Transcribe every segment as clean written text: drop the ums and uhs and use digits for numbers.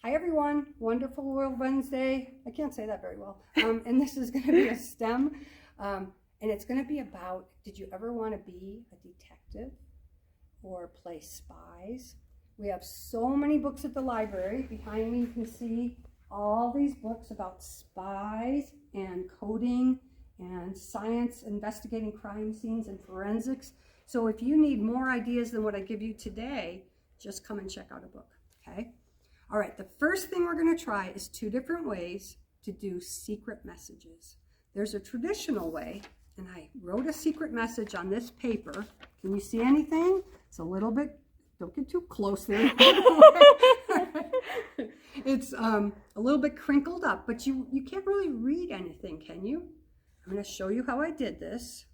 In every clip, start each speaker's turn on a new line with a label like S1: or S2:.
S1: Hi everyone, Wonderful World Wednesday. I can't say that very well. And this is going to be a STEM, and it's going to be about, did you ever want to be a detective or play spies? We have so many books at the library. Behind me you can see all these books about spies and coding and science, investigating crime scenes and forensics. So if you need more ideas than what I give you today, just come and check out a book, okay? All right, the first thing we're going to try is 2 different ways to do secret messages. There's a traditional way, and I wrote a secret message on this paper. Can you see anything? It's a little bit, don't get too close there. It's a little bit crinkled up, but you can't really read anything, can you? I'm going to show you how I did this.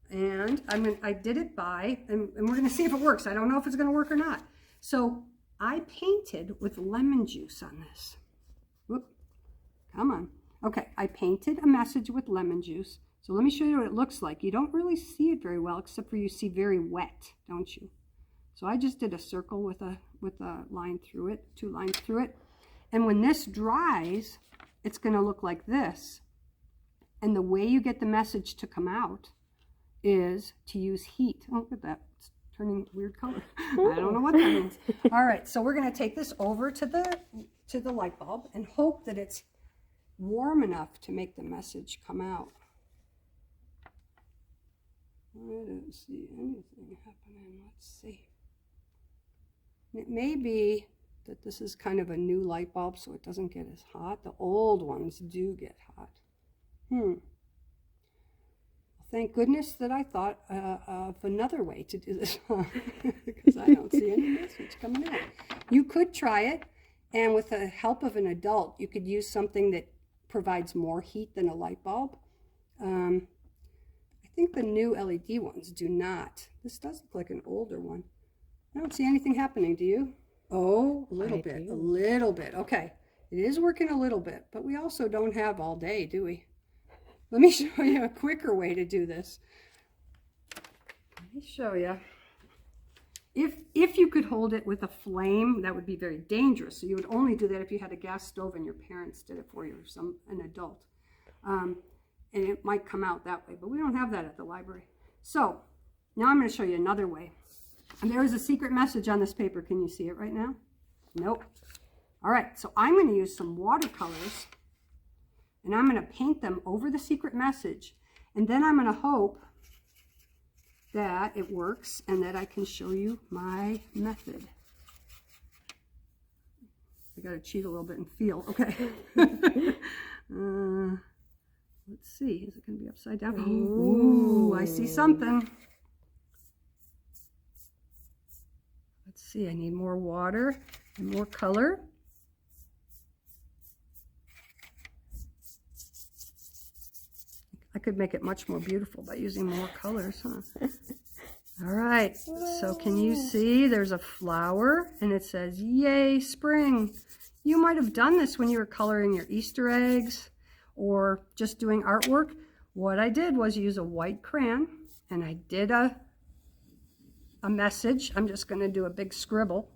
S1: And I did it and we're going to see if it works. I don't know if it's going to work or not. So I painted with lemon juice on this. Whoop, come on. Okay, I painted a message with lemon juice. So let me show you what it looks like. You don't really see it very well, except for you see very wet, don't you? So I just did a circle with a line through it, 2 lines through it. And when this dries, it's going to look like this. And the way you get the message to come out is to use heat. Oh, look at that. Turning weird color. I don't know what that means. All right, so we're going to take this over to the light bulb and hope that it's warm enough to make the message come out. I don't see anything happening. Let's see. It may be that this is kind of a new light bulb, so it doesn't get as hot. The old ones do get hot. Thank goodness that I thought of another way to do this because I don't see any message coming out. You could try it, and with the help of an adult, you could use something that provides more heat than a light bulb. I think the new LED ones do not. This does look like an older one. I don't see anything happening, do you? Oh, a little bit, a little bit. Okay, it is working a little bit, but we also don't have all day, do we? Let me show you a quicker way to do this. Let me show you. If you could hold it with a flame, that would be very dangerous. So you would only do that if you had a gas stove and your parents did it for you, or an adult. And it might come out that way, but we don't have that at the library. So now I'm going to show you another way. And there is a secret message on this paper. Can you see it right now? Nope. All right, so I'm going to use some watercolors. And I'm going to paint them over the secret message. And then I'm going to hope that it works and that I can show you my method. I got to cheat a little bit and feel. Okay. Let's see. Is it going to be upside down? Ooh, I see something. Let's see. I need more water and more color. I could make it much more beautiful by using more colors, huh? All right, so can you see there's a flower and it says, yay, spring. You might have done this when you were coloring your Easter eggs or just doing artwork. What I did was use a white crayon and I did a message. I'm just going to do a big scribble.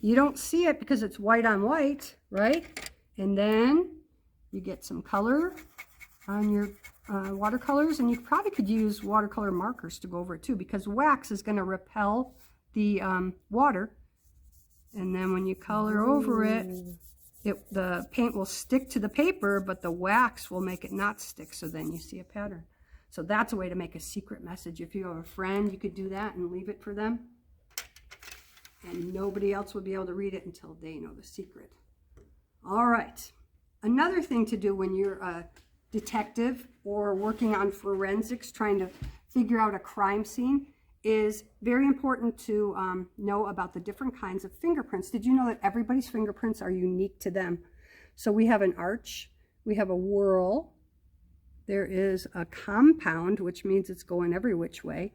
S1: You don't see it because it's white on white, right? And then you get some color on your watercolors, and you probably could use watercolor markers to go over it too, because wax is going to repel the water, and then when you color over it, the paint will stick to the paper, but the wax will make it not stick, so then you see a pattern. So that's a way to make a secret message. If you have a friend, you could do that and leave it for them, and nobody else would be able to read it until they know the secret. All right, another thing to do when you're a detective or working on forensics, trying to figure out a crime scene, is very important to know about the different kinds of fingerprints. Did you know that everybody's fingerprints are unique to them? So we have an arch, we have a whorl, there is a compound, which means it's going every which way.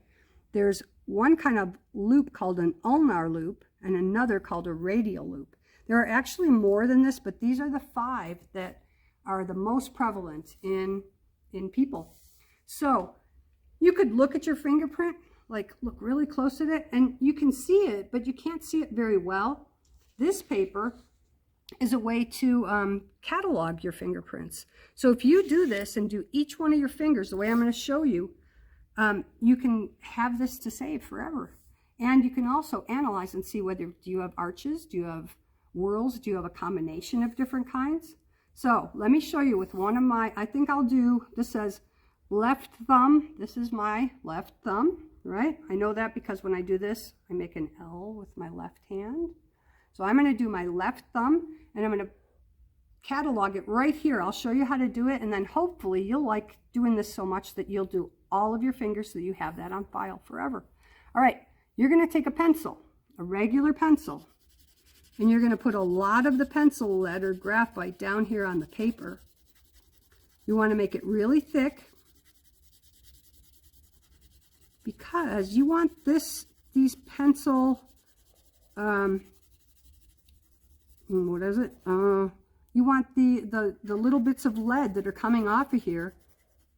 S1: There's one kind of loop called an ulnar loop and another called a radial loop. There are actually more than this, but these are the 5 that are the most prevalent in people. So you could look at your fingerprint, like look really close at it, and you can see it, but you can't see it very well. This paper is a way to catalog your fingerprints. So if you do this and do each one of your fingers the way I'm going to show you, you can have this to save forever. And you can also analyze and see whether, do you have arches, do you have whorls, do you have a combination of different kinds? So let me show you with one of my, I think I'll do, this says left thumb. This is my left thumb, right? I know that because when I do this, I make an L with my left hand. So I'm going to do my left thumb, and I'm going to catalog it right here. I'll show you how to do it, and then hopefully you'll like doing this so much that you'll do all of your fingers so you have that on file forever. All right, you're going to take a pencil, a regular pencil, and you're going to put a lot of the pencil lead or graphite down here on the paper. You want to make it really thick because you want these pencil, what is it? You want the little bits of lead that are coming off of here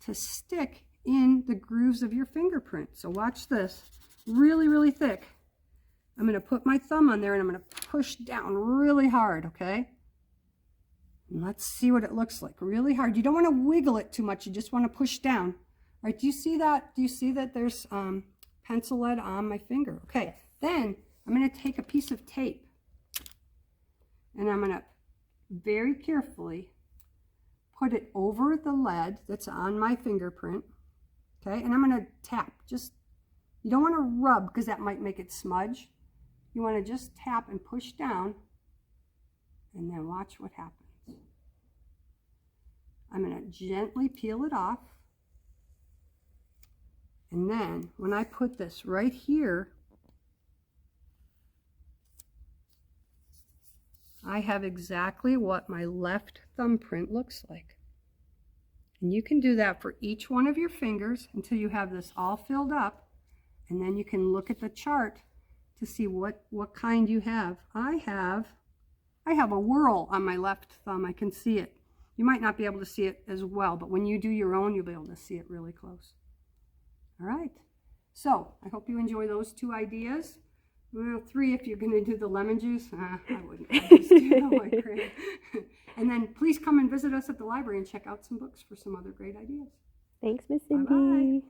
S1: to stick in the grooves of your fingerprint. So watch this, really, really thick. I'm going to put my thumb on there and I'm going to push down really hard, okay? And let's see what it looks like, really hard. You don't want to wiggle it too much, you just want to push down. All right, do you see that? Do you see that there's pencil lead on my finger? Okay, then I'm going to take a piece of tape and I'm going to very carefully put it over the lead that's on my fingerprint, okay? And I'm going to tap, just, you don't want to rub because that might make it smudge. You want to just tap and push down and then watch what happens. I'm going to gently peel it off. And then when I put this right here, I have exactly what my left thumbprint looks like. And you can do that for each one of your fingers until you have this all filled up. And then you can look at the chart to see what kind you have. I have a whorl on my left thumb. I can see it. You might not be able to see it as well, but when you do your own, you'll be able to see it really close. All right. So I hope you enjoy those 2 ideas. Well, 3 if you're going to do the lemon juice. I wouldn't. I'd just do the white cream. And then please come and visit us at the library and check out some books for some other great ideas.
S2: Thanks, Miss Cindy.
S1: Bye-bye.